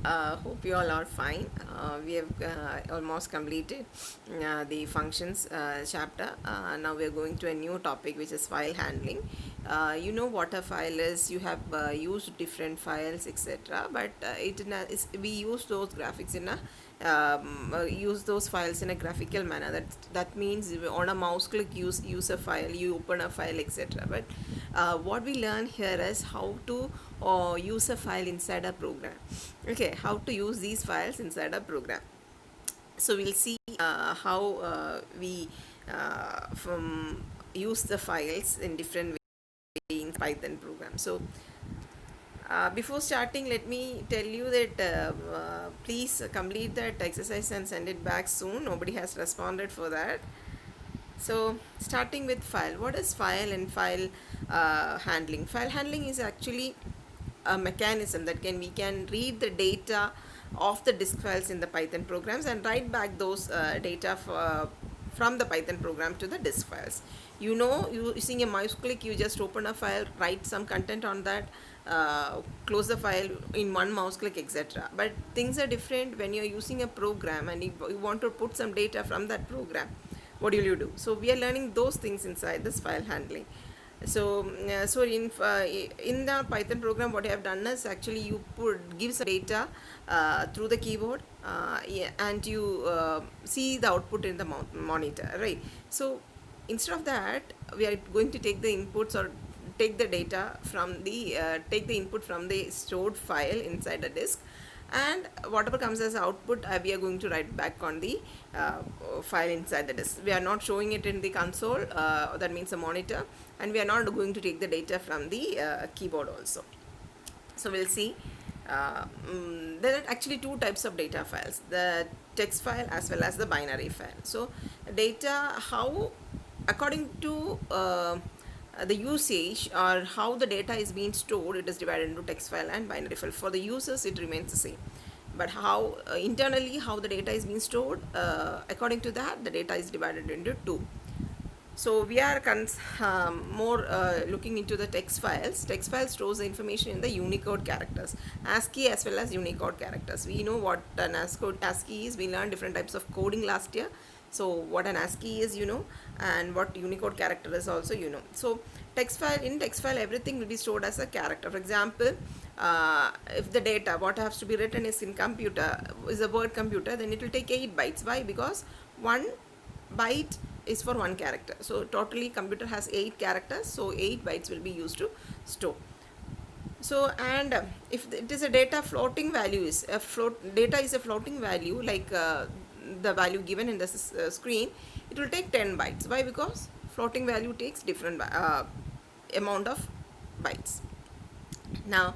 Hope you all are fine. We have almost completed the functions chapter. Now we are going to a new topic, which is file handling. You know what a file is. You have used different files, etc. But we use those graphics in a use those files in a graphical manner. That means on a mouse click, use a file, you open a file, etc. But what we learn here is how to use a file inside a program. Okay, how to use these files inside a program. So we'll see how we from use the files in different ways in Python program. So before starting, let me tell you that please complete that exercise and send it back soon. Nobody has responded for that. So starting with file, what is file and file handling? File handling is actually a mechanism that we can read the data of the disk files in the Python programs and write back those data from the Python program to the disk files. You know, using a mouse click, you just open a file, write some content on that, close the file in one mouse click, etc. But things are different when you're using a program and you want to put some data from that program. What will you do? So we are learning those things inside this file handling. So in the Python program, what I have done is actually you give some data through the keyboard, and you see the output in the monitor, right? So instead of that, we are going to take the inputs or take the data from the take the input from the stored file inside the disk, and whatever comes as output, we are going to write back on the file inside the disk. We are not showing it in the console, that means a monitor, and we are not going to take the data from the keyboard also. So we'll see. There are actually two types of data files, the text file as well as the binary file. So data, how according to the usage or how the data is being stored, it is divided into text file and binary file. For the users, it remains the same, but how internally how the data is being stored, according to that the data is divided into two. So we are more looking into the text files. Text file stores the information in the Unicode characters, ASCII as well as Unicode characters. We know what an ASCII is. We learned different types of coding last year. So what an ASCII is, you know, and what Unicode character is also, you know. So text file, in text file, everything will be stored as a character. For example, if the data what has to be written is in computer is a word computer, then it will take 8 bytes. Why? Because 1 byte is for one character. So totally computer has 8 characters, so 8 bytes will be used to store. So and if it is a data floating value, is a data is a floating value, like the value given in the screen, it will take 10 bytes. Why? Because floating value takes different amount of bytes. Now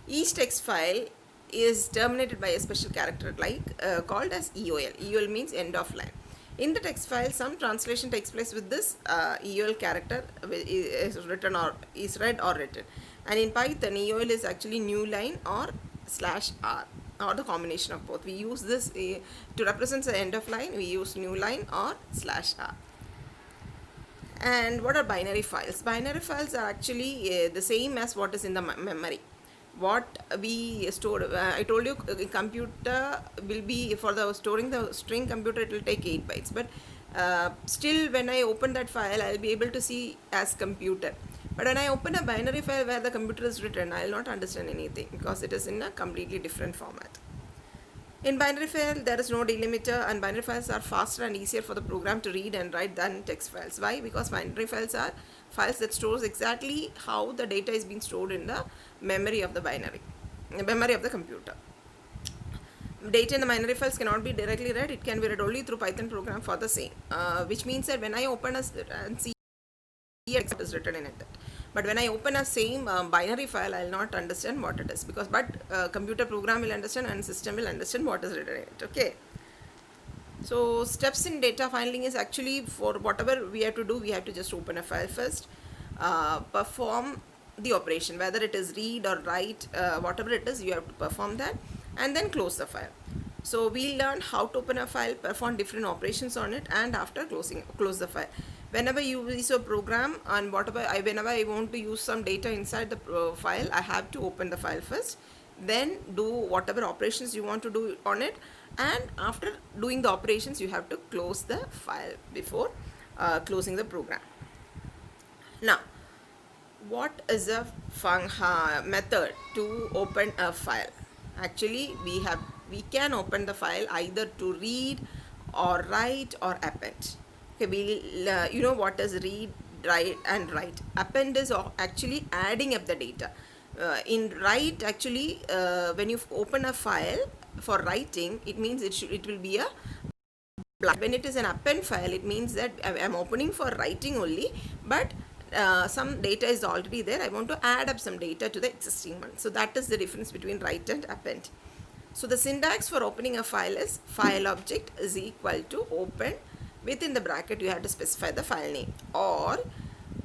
each text file is terminated by a special character, like called as EOL. EOL means end of line. In the text file, some translation takes place with this EOL character is written or is read or written. And in Python, EOL is actually new line or /r, or the combination of both. We use this to represent the end of line. We use new line or /r. And what are binary files? Binary files are actually the same as what is in the memory. What we store, I told you, computer will be for the storing the string computer, it will take 8 bytes, but still when I open that file, I'll be able to see as computer. But when I open a binary file where the computer is written, I'll not understand anything because it is in a completely different format. In binary file, there is no delimiter, and binary files are faster and easier for the program to read and write than text files. Why? Because binary files are files that stores exactly how the data is being stored in the memory of the memory of the computer. Data in the binary files cannot be directly read. It can be read only through Python program for the same, which means that when I open and see text is written in it, but when I open a same binary file, I will not understand what it is, because computer program will understand and system will understand what is written in it. Okay. So steps in data filing is actually, for whatever we have to do, we have to just open a file first, perform the operation, whether it is read or write, whatever it is, you have to perform that, and then close the file. So we learned how to open a file, perform different operations on it, and after close the file. Whenever you use a program and whenever I want to use some data inside the file, I have to open the file first, then do whatever operations you want to do on it, and after doing the operations you have to close the file before closing the program. Now, what is a method to open a file? Actually, we can open the file either to read or write or append. Okay, you know what is read, write and write. Append is actually adding up the data. In write, actually, when you open a file for writing, it means it will be a blank. When it is an append file, it means that I am opening for writing only, but some data is already there. I want to add up some data to the existing one. So that is the difference between write and append. So the syntax for opening a file is file object is equal to open, within the bracket you have to specify the file name, or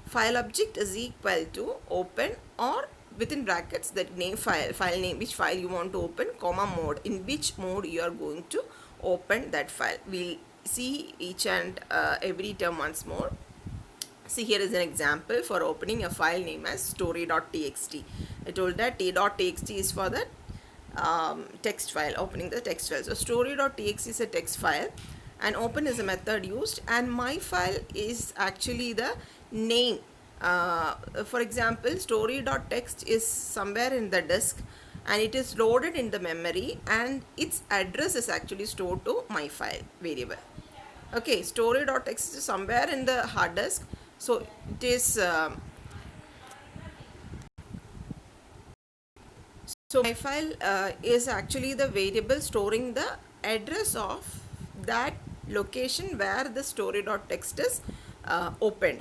file object is equal to open, or within brackets that name file name, which file you want to open, comma mode, in which mode you are going to open that file. We'll see each and every term once more. See, here is an example for opening a file name as story.txt. I told that t.txt is for the text file, opening the text file. So story.txt is a text file and open is a method used, and my file is actually the name. For example, story.txt is somewhere in the disk and it is loaded in the memory, and its address is actually stored to my file variable. Okay, story.txt is somewhere in the hard disk, so it is so my file is actually the variable storing the address of that location where the story.txt is opened.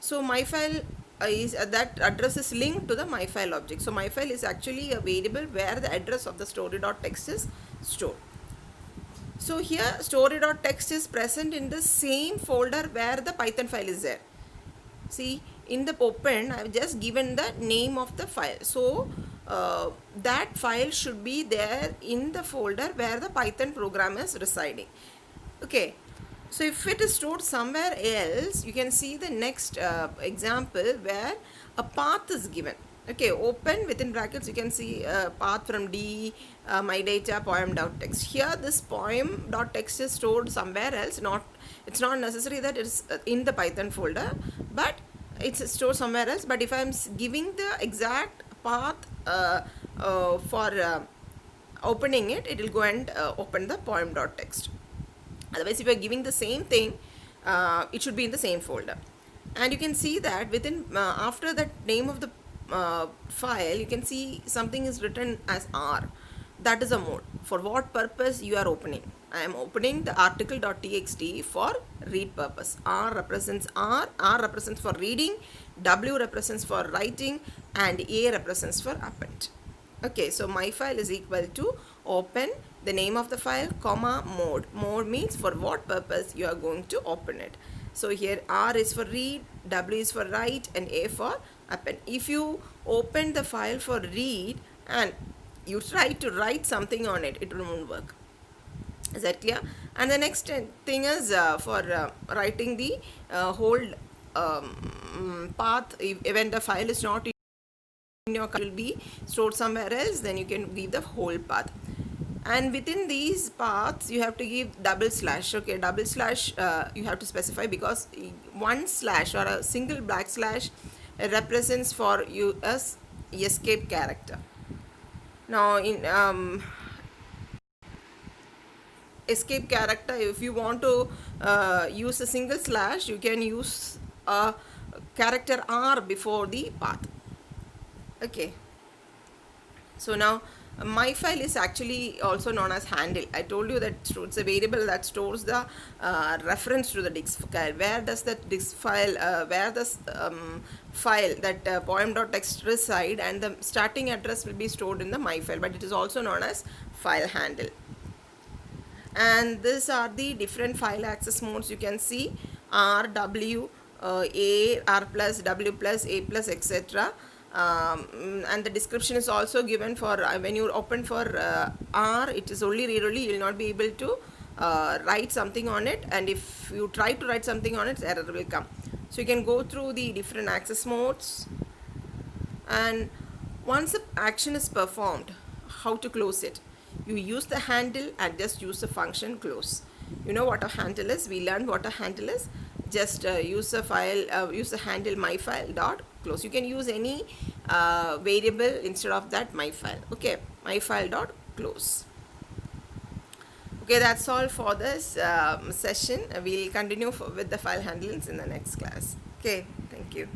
So my file is that address is linked to the my file object. So my file is actually a variable where the address of the story.txt is stored. So here story.txt is present in the same folder where the Python file is there. See, in the open I have just given the name of the file. So that file should be there in the folder where the Python program is residing. Okay. So if it is stored somewhere else, you can see the next example where a path is given. Okay, open within brackets, you can see path from D, my data, poem.txt. Here this poem.txt is stored somewhere else. It's not necessary that it's in the Python folder, but it's stored somewhere else. But if I'm giving the exact path for opening it, it will go and open the poem.txt. Otherwise, if you are giving the same thing, it should be in the same folder. And you can see that within after that name of the file, you can see something is written as R. That is a mode. For what purpose you are opening? I am opening the article.txt for read purpose. R represents for reading, W represents for writing, and A represents for append. Okay, so my file is equal to open, the name of the file, comma mode. Mode means for what purpose you are going to open it. So here R is for read, W is for write, and A for append. If you open the file for read and you try to write something on it, it won't work. Is that clear? And the next thing is for writing the whole path. When the file is not in your will be stored somewhere else, then you can give the whole path. And within these paths you have to give double slash. Okay, double slash you have to specify, because one slash or a single backslash represents for you as escape character. Now in escape character, if you want to use a single slash, you can use a character R before the path. Okay, so now my file is actually also known as handle. I told you that it's a variable that stores the reference to the disk file. Where does that disk file, where does file that poem.txt reside, and the starting address will be stored in the my file, but it is also known as file handle. And these are the different file access modes. You can see R, W, A, R plus, W plus, A plus, etc. And the description is also given for when you open for R, it is only read only. You will not be able to write something on it, and if you try to write something on it, error will come. So you can go through the different access modes, and once the action is performed, how to close it. You use the handle and just use the function close. You know what a handle is? We learned what a handle is. Just use the file, use the handle myfile dot close. You can use any variable instead of that myfile. Okay, myfile dot close. Okay, that's all for this session. We'll continue with the file handlings in the next class. Okay, thank you.